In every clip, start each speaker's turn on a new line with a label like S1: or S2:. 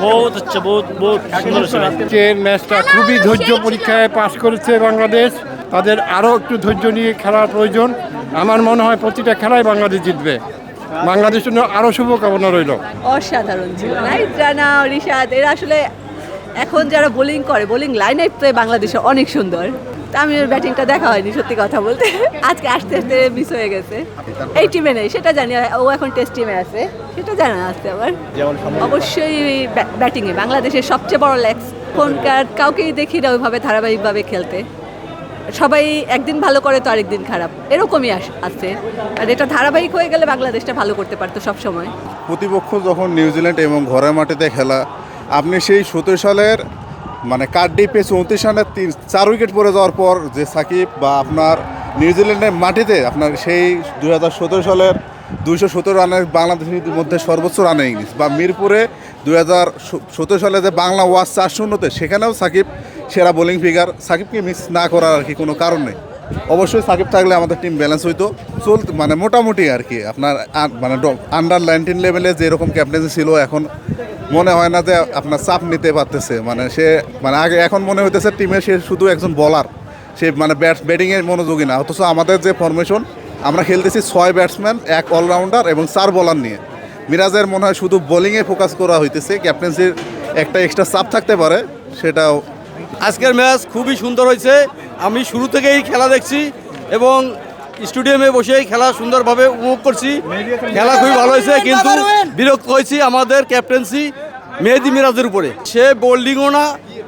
S1: বহুত হচ্ছে, বহুত সুন্দর হচ্ছে।
S2: আজকের ম্যাচটা খুবই ধৈর্য পরীক্ষায় পাস করেছে বাংলাদেশ। তাদের আরও একটু ধৈর্য নিয়ে খেলার প্রয়োজন। আমার মনে হয় প্রতিটা খেলায় বাংলাদেশ জিতবে। বাংলাদেশের জন্য আরও শুভকামনা রইল।
S3: অসাধারণ ছিল। নাইট রানা, রিশাদ এরা আসলে এখন যারা বোলিং করে, বোলিং লাইন আপ বাংলাদেশে অনেক সুন্দর। তামিমের ব্যাটিংটা দেখা হয়নি সত্যি কথা বলতে, আজকে আসতে আসতে মিস হয়ে গেছে। এই টিমে নেই সেটা জানি, ও এখন টেস্ট টিমে আছে সেটা জানা আছে। আবার অবশ্যই ব্যাটিংয়ে বাংলাদেশের সবচেয়ে বড় ল্যাক্স। এখনকার কাউকেই দেখি না ওইভাবে ধারাবাহিকভাবে খেলতে। সবাই একদিন ভালো করে তো আরেকদিন খারাপ, এরকমই আছে। আর এটা ধারাবাহিক হয়ে গেলে বাংলাদেশটা ভালো করতে পারতো সব সময়।
S4: প্রতিপক্ষ যখন নিউজিল্যান্ড এবং ঘরের মাটিতে খেলা, আপনি সেই 17 সালের মানে কার্ডিফে 34 রানের 4 উইকেট পড়ে যাওয়ার পর যে সাকিব বা আপনার নিউজিল্যান্ডের মাটিতে আপনার সেই 2017 সালের 217 রানের বাংলাদেশের মধ্যে সর্বোচ্চ রানে ইংলিশ বা মিরপুরে 2017 সালে যে বাংলা ওয়াচ 4-0-তে সেখানেও সাকিব সেরা বোলিং ফিগার। সাকিবকে মিস না করার আর কি কোনো কারণ নেই। অবশ্যই সাকিব থাকলে আমাদের টিম ব্যালেন্স হইতো, মানে মোটামুটি আর কি। আপনার মানে আন্ডার 19 লেভেলে যেরকম ক্যাপ্টেন্সি ছিল, এখন মনে হয় না যে আপনার চাপ নিতে পারতেছে। মানে সে মানে আগে এখন মনে হইতেছে টিমে সে শুধু একজন বলার, সে মানে ব্যাটিংয়ে মনোযোগী না। অথচ আমাদের যে ফরমেশন আমরা খেলতেছি 6 ব্যাটসম্যান, 1 অলরাউন্ডার এবং 4 বলার নিয়ে। মিরাজের মনে হয় শুধু বোলিংয়ে ফোকাস করা হইতেছে, ক্যাপ্টেন্সির একটা এক্সট্রা চাপ থাকতে পারে সেটাও।
S5: আজকের ম্যাচ খুবই সুন্দর হয়েছে। আমি শুরু থেকেই খেলা দেখছি এবং স্টেডিয়ামে বসেই খেলা সুন্দরভাবে উপভোগ করছি। খেলা খুবই ভালো হয়েছে, কিন্তু বিরক্ত হয়েছি আমাদের ক্যাপ্টেন্সি মেহেদী মিরাজের উপরে। সে বোলিংও না,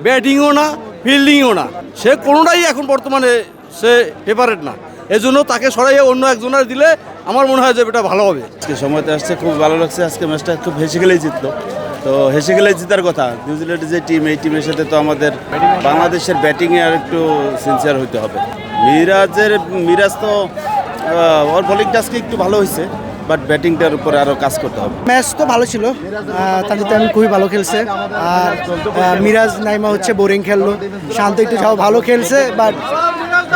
S5: ব্যাটিংও না, ফিল্ডিংও না, সে কোনোটাই এখন বর্তমানে সে ফেভারেট না। এজন্য তাকে সরাইয়ে অন্য একজনের দিলে আমার মনে হয় যে এটা ভালো হবে।
S6: আজকে সময়তে আসছে, খুব ভালো লাগছে। আজকে ম্যাচটা খুব হেসে খেলেই জিতলো, তো হেসে খেলেই জিতার কথা। নিউজিল্যান্ডের যে টিম, এই টিমের সাথে তো আমাদের বাংলাদেশের ব্যাটিংয়ে আর একটু সিনসিয়ার হইতে হবে। মিরাজ তো ওর বোলিংটা আজকে একটু ভালো হয়েছে, বাট ব্যাটিংটার উপরে আরও কাজ করতে হবে।
S7: ম্যাচ তো ভালো ছিল, তানজিদ তামিম খুবই ভালো খেলছে। আর মিরাজ নাইমা হচ্ছে বোরিং খেললো, শান্ত একটু ভালো খেলছে, বাট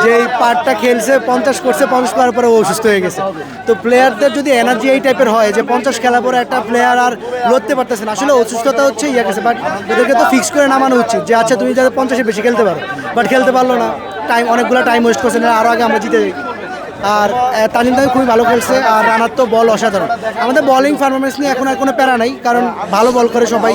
S7: যেই পার্টটা খেলছে 50 করছে, 50 করার পরে ও অসুস্থ হয়ে গেছে। তো প্লেয়ারদের যদি এনার্জি এই টাইপের হয় যে 50 খেলার পরে একটা প্লেয়ার আর লড়তে পারতেছে না, আসলে অসুস্থতা হচ্ছে ইয়ে গেছে। বাট এদেরকে তো ফিক্স করে নামানো উচিত যে আচ্ছা তুমি যাতে 50-এ বেশি খেলতে পারো, বাট খেলতে পারলো না। অনেকগুলো টাইম ওয়েস্ট করছে, না আরও আগে আমরা জিতে যাই। আর তামিম খুবই ভালো খেলছে, আর রানার তো বল অসাধারণ। আমাদের বলিং পারফরমেন্স নিয়ে এখন আর কোনো প্যারা নাই, কারণ ভালো বল করে সবাই।